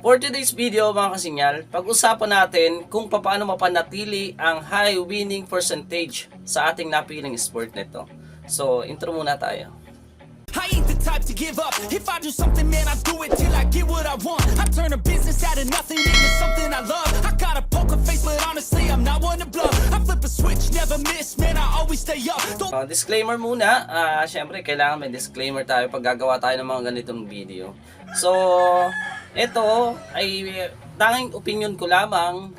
For today's video mga kasinyal, pag-usapan natin kung paano mapanatili ang high winning percentage sa ating napiling sport nito. So, intro muna tayo. I ain't the type to give up. If I do something, man, I do it till I get what I want. I turn a business out of nothing into something I love. I got a poker face, but honestly, I'm not one to bluff. I flip a switch, never miss, man, I always stay up. Disclaimer muna. Syempre, kailangan may disclaimer tayo pag gagawa tayo ng mga ganitong video. So, ito ay tanging opinion ko lamang.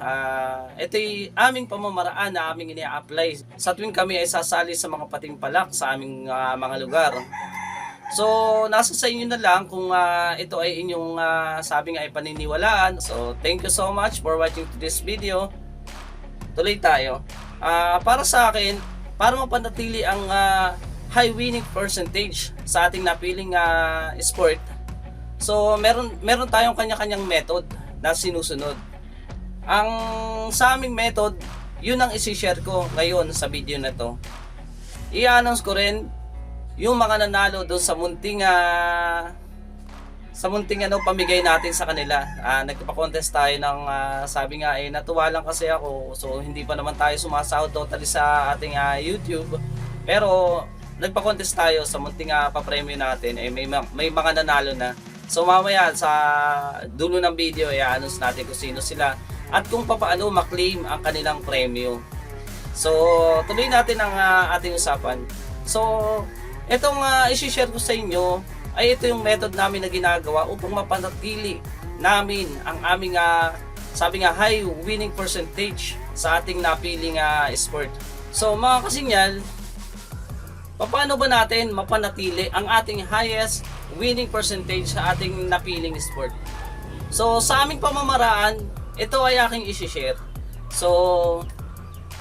Ito ay aming pamamaraan na aming ini-apply sa tuwing kami ay sasali sa mga patimpalak sa aming mga lugar. So, nasa sa inyo na lang kung ito ay inyong sabi nga ay paniniwalaan. So, thank you so much for watching this video. Tuloy tayo. Para sa akin, para mapanatili ang high winning percentage sa ating napiling sport, so meron tayong kanya-kanyang method na sinusunod. Ang sa aming method, yun ang isi-share ko ngayon sa video na to. I-announce ko rin yung mga nanalo doon sa munting pamigay natin sa kanila. Nagpa-contest tayo ng sabi nga natuwa lang kasi ako, so hindi pa naman tayo sumasahod totally sa ating YouTube, pero nagpa-contest tayo sa munting papremyo natin, may mga nanalo na. So mamaya sa dulo ng video i-announce natin kung sino sila at kung paano ma-claim ang kanilang premyo. So tuloy natin ang ating usapan. So itong isi-share ko sa inyo ay ito yung method namin na ginagawa upang mapanatili namin ang aming sabi nga high winning percentage sa ating napiling sport. So mga kasinyal, paano ba natin mapanatili ang ating highest winning percentage sa ating napiling sport? So sa aming pamamaraan, ito ay aking isi-share. So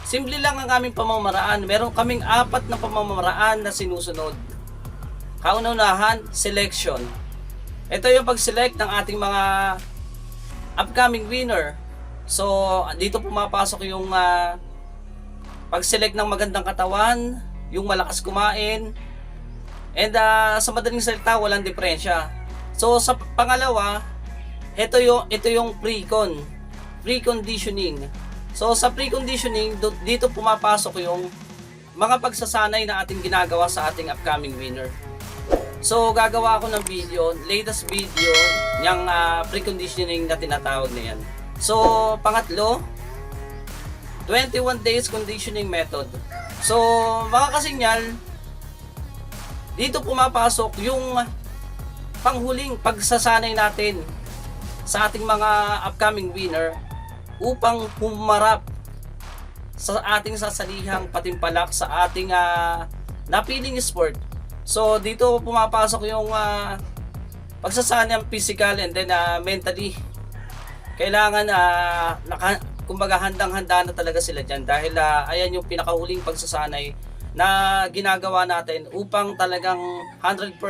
simple lang ang aming pamamaraan. Meron kaming 4 na pamamaraan na sinusunod. Kauna-unahan, selection. Ito yung pag-select ng ating mga upcoming winner. So, dito pumapasok yung pag-select ng magandang katawan, yung malakas kumain, and sa madaling salita, walang diferensya. So, sa pangalawa, ito yung preconditioning. So sa preconditioning, dito pumapasok yung mga pagsasanay na ating ginagawa sa ating upcoming winner. So gagawa ako ng video, latest video, yung preconditioning na tinatawag na yan. So pangatlo, 21 days conditioning method. So mga kasinyal, dito pumapasok yung panghuling pagsasanay natin sa ating mga upcoming winner upang humarap sa ating sasalihang patimpalak sa ating napiling sport. So dito pumapasok yung pagsasanay physical and then mentally. Kailangan kumbaga handang-handa na talaga sila dyan dahil ayan yung pinakahuling pagsasanay na ginagawa natin upang talagang 100%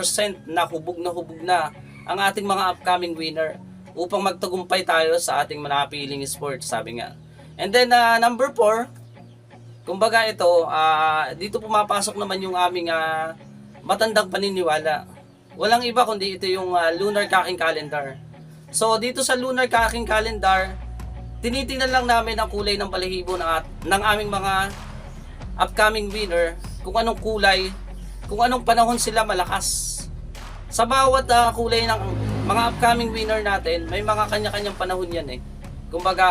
na hubog na ang ating mga upcoming winner upang magtagumpay tayo sa ating napiling sport, sabi nga. And then number 4, kumbaga ito, dito pumapasok naman yung aming matandang paniniwala. Walang iba kundi ito yung lunar cocking calendar. So dito sa lunar cocking calendar, tinitingnan lang namin ang kulay ng balahibo ng aming mga upcoming winner, kung anong kulay, kung anong panahon sila malakas. Sa bawat kulay ng mga upcoming winner natin, may mga kanya-kanyang panahon yan Kumbaga,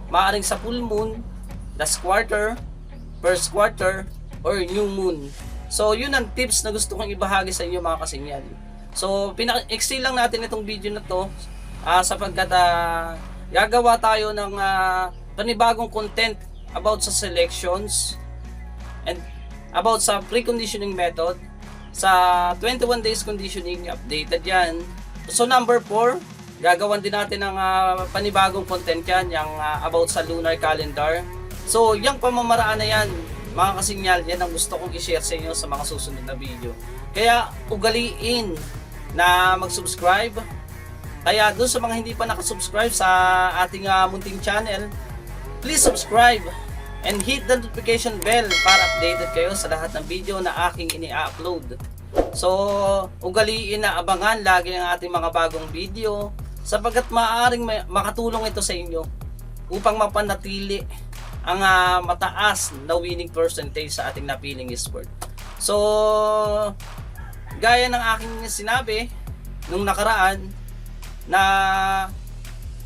maaaring sa full moon, last quarter, first quarter, or new moon. So, yun ang tips na gusto kong ibahagi sa inyo mga kasinyal. So, pinaka-explain lang natin itong video na to sapagkat gagawa tayo ng panibagong content about sa selections and about sa preconditioning method. Sa 21 days conditioning, updated yan. So number 4, gagawan din natin ng panibagong content yan, yung about sa lunar calendar. So yung pamamaraan na yan, mga kasinyal, yan ang gusto kong i-share sa inyo sa mga susunod na video. Kaya ugaliin na mag-subscribe. Kaya doon sa mga hindi pa nakasubscribe sa ating munting channel, please subscribe and hit the notification bell para updated kayo sa lahat ng video na aking ini-upload. So, ugaliin na abangan lagi ang ating mga bagong video sapagkat maaaring makatulong ito sa inyo upang mapanatili ang mataas na winning percentage sa ating napiling sport. So, gaya ng aking sinabi nung nakaraan na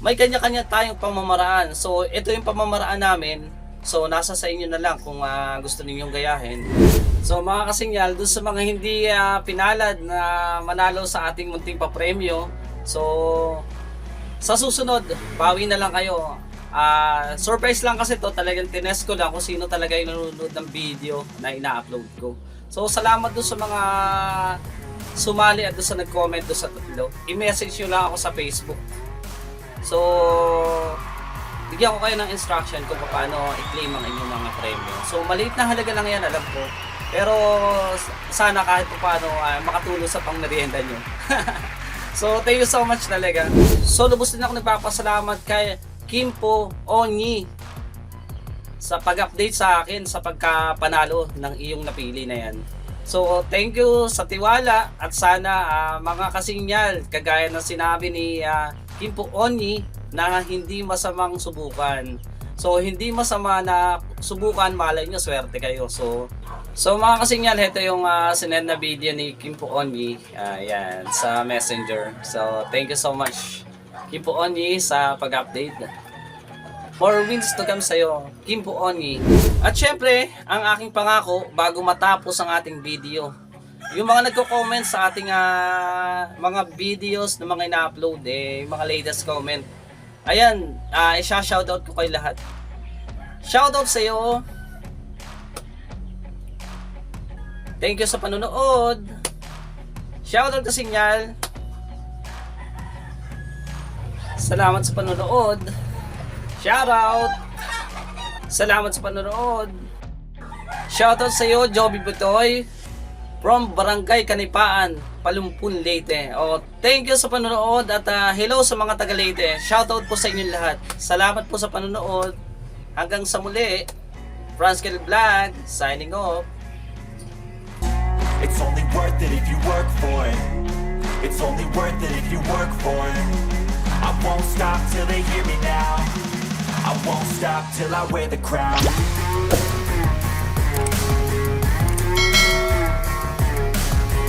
may kanya-kanya tayong pamamaraan. So, ito yung pamamaraan namin. So, nasa sa inyo na lang kung gusto ninyong gayahin. So, mga kasinyal, dun sa mga hindi pinalad na manalo sa ating munting papremyo, so, sa susunod, bawi na lang kayo. Surprise lang kasi to, talagang tinest ko lang kung sino talaga yung nanonood ng video na ina-upload ko. So, salamat doon sa mga sumali at doon sa nag-comment doon sa tatlo. I-message nyo lang ako sa Facebook. So, bigyan ko kayo ng instruction kung paano i-claim ang inyong mga premyo. So, maliit na halaga lang yan, alam ko. Pero, sana kahit paano makatulong sa pangmerienda nyo. So, thank you so much talaga. So, lubos din ako nagpapasalamat kay Kimpo Onyi sa pag-update sa akin sa pagkapanalo ng iyong napili na yan. So, thank you sa tiwala at sana mga kasinyal, kagaya ng sinabi ni Kimpo Onyi na hindi masamang subukan. So, hindi masama na subukan, malay nyo, swerte kayo. So mga kasinyal, ito yung sinend na video ni Kimpo Onyi yan, sa Messenger. So, thank you so much Kimpo Onyi sa pag-update. More wins to come sa'yo, Kimpo Onyi. At syempre, ang aking pangako bago matapos ang ating video, yung mga nagko-comment sa ating mga videos na mga ina-upload, mga latest comment, ayan, isa-shoutout ko kayo lahat. Shoutout sa'yo. Thank you sa panonood. Shoutout sa Sinyal. Salamat sa panonood. Shoutout. Salamat sa panonood. Shoutout sa iyo, Joby Butoy from Barangay Kanipaan, Palumpun, Leyte. Thank you sa panonood at hello sa mga taga Leyte. Shoutout po sa inyo lahat. Salamat po sa panonood. Hanggang sa muli. Franskel Vlog signing off. It's only worth it if you work for it. It's only worth it if you work for it. I won't stop till they hear me now. I won't stop till I wear the crown.